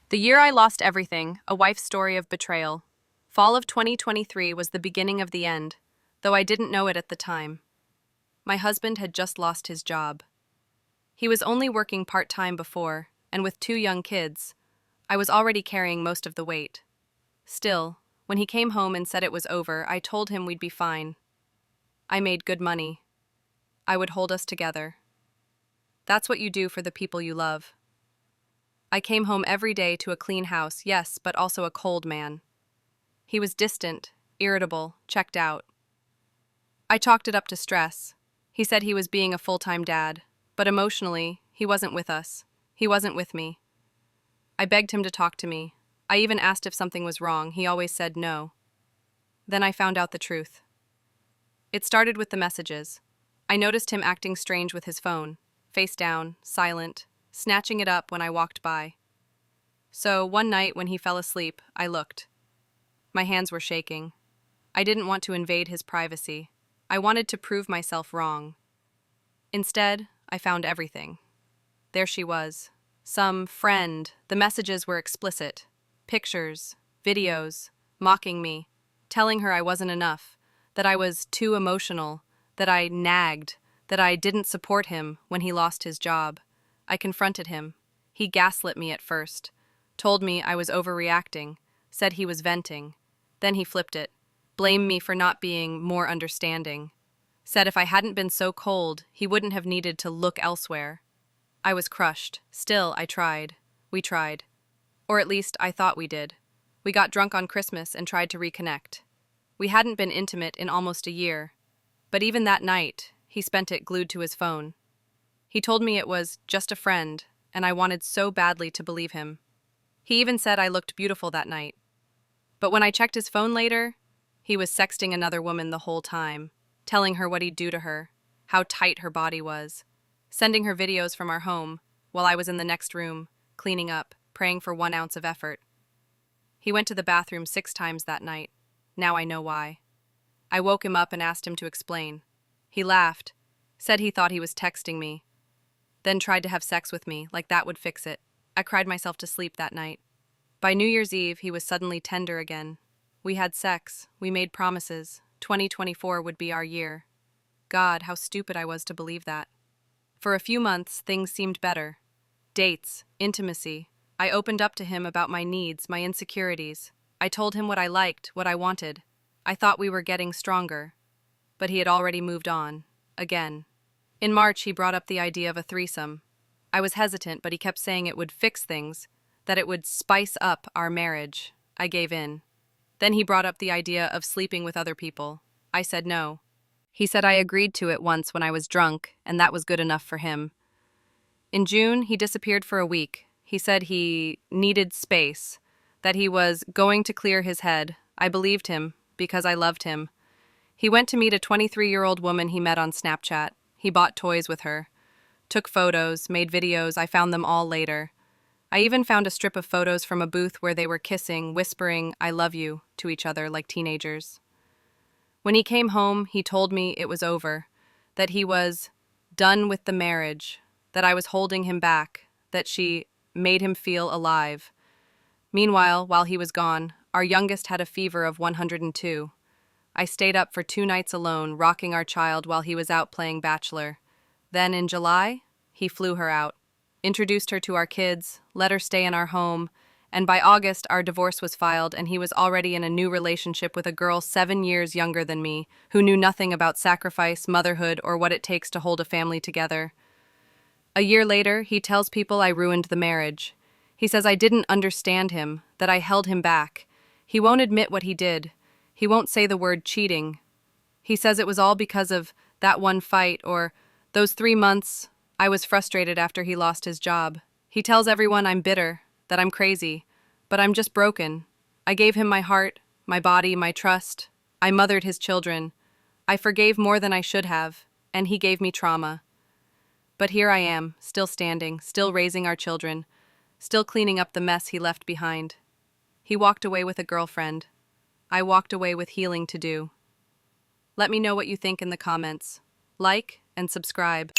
The year I lost everything, a wife's story of betrayal. Fall of 2023 was the beginning of the end, though I didn't know it at the time. My husband had just lost his job. He was only working part-time before, and with 2 young kids, I was already carrying most of the weight. Still, when he came home and said it was over, I told him we'd be fine. I made good money. I would hold us together. That's what you do for the people you love. I came home every day to a clean house, yes, but also a cold man. He was distant, irritable, checked out. I chalked it up to stress. He said he was being a full-time dad, but emotionally, he wasn't with us. He wasn't with me. I begged him to talk to me. I even asked if something was wrong. He always said no. Then I found out the truth. It started with the messages. I noticed him acting strange with his phone, face down, silent, snatching it up when I walked by. So one night when he fell asleep, I looked. My hands were shaking. I didn't want to invade his privacy. I wanted to prove myself wrong. Instead, I found everything. There she was. Some friend. The messages were explicit. Pictures, videos, mocking me, telling her I wasn't enough, that I was too emotional, that I nagged, that I didn't support him when he lost his job. I confronted him. He gaslit me at first, told me I was overreacting, said he was venting. Then he flipped it, blamed me for not being more understanding, said if I hadn't been so cold, he wouldn't have needed to look elsewhere. I was crushed. Still, I tried. We tried. Or at least, I thought we did. We got drunk on Christmas and tried to reconnect. We hadn't been intimate in almost a year. But even that night, he spent it glued to his phone. He told me it was just a friend, and I wanted so badly to believe him. He even said I looked beautiful that night. But when I checked his phone later, he was sexting another woman the whole time, telling her what he'd do to her, how tight her body was, sending her videos from our home while I was in the next room, cleaning up, praying for 1 ounce of effort. He went to the bathroom 6 times that night. Now I know why. I woke him up and asked him to explain. He laughed, said he thought he was texting me, then tried to have sex with me, like that would fix it. I cried myself to sleep that night. By New Year's Eve, he was suddenly tender again. We had sex. We made promises. 2024 would be our year. God, how stupid I was to believe that. For a few months, things seemed better. Dates, intimacy. I opened up to him about my needs, my insecurities. I told him what I liked, what I wanted. I thought we were getting stronger. But he had already moved on. Again. In March, he brought up the idea of a threesome. I was hesitant, but he kept saying it would fix things, that it would spice up our marriage. I gave in. Then he brought up the idea of sleeping with other people. I said no. He said I agreed to it once when I was drunk, and that was good enough for him. In June, he disappeared for a week. He said he needed space, that he was going to clear his head. I believed him, because I loved him. He went to meet a 23-year-old woman he met on Snapchat. He bought toys with her, took photos, made videos. I found them all later. I even found a strip of photos from a booth where they were kissing, whispering, "I love you," to each other like teenagers. When he came home, he told me it was over, that he was done with the marriage, that I was holding him back, that she made him feel alive. Meanwhile, while he was gone, our youngest had a fever of 102. I stayed up for 2 nights alone, rocking our child while he was out playing bachelor. Then in July, he flew her out, introduced her to our kids, let her stay in our home, and by August our divorce was filed and he was already in a new relationship with a girl 7 years younger than me, who knew nothing about sacrifice, motherhood, or what it takes to hold a family together. A year later, he tells people I ruined the marriage. He says I didn't understand him, that I held him back. He won't admit what he did. He won't say the word cheating. He says it was all because of that one fight or those 3 months I was frustrated after he lost his job. He tells everyone I'm bitter, that I'm crazy, but I'm just broken. I gave him my heart, my body, my trust. I mothered his children. I forgave more than I should have, and he gave me trauma. But here I am, still standing, still raising our children, still cleaning up the mess he left behind. He walked away with a girlfriend. I walked away with healing to do. Let me know what you think in the comments. Like and subscribe.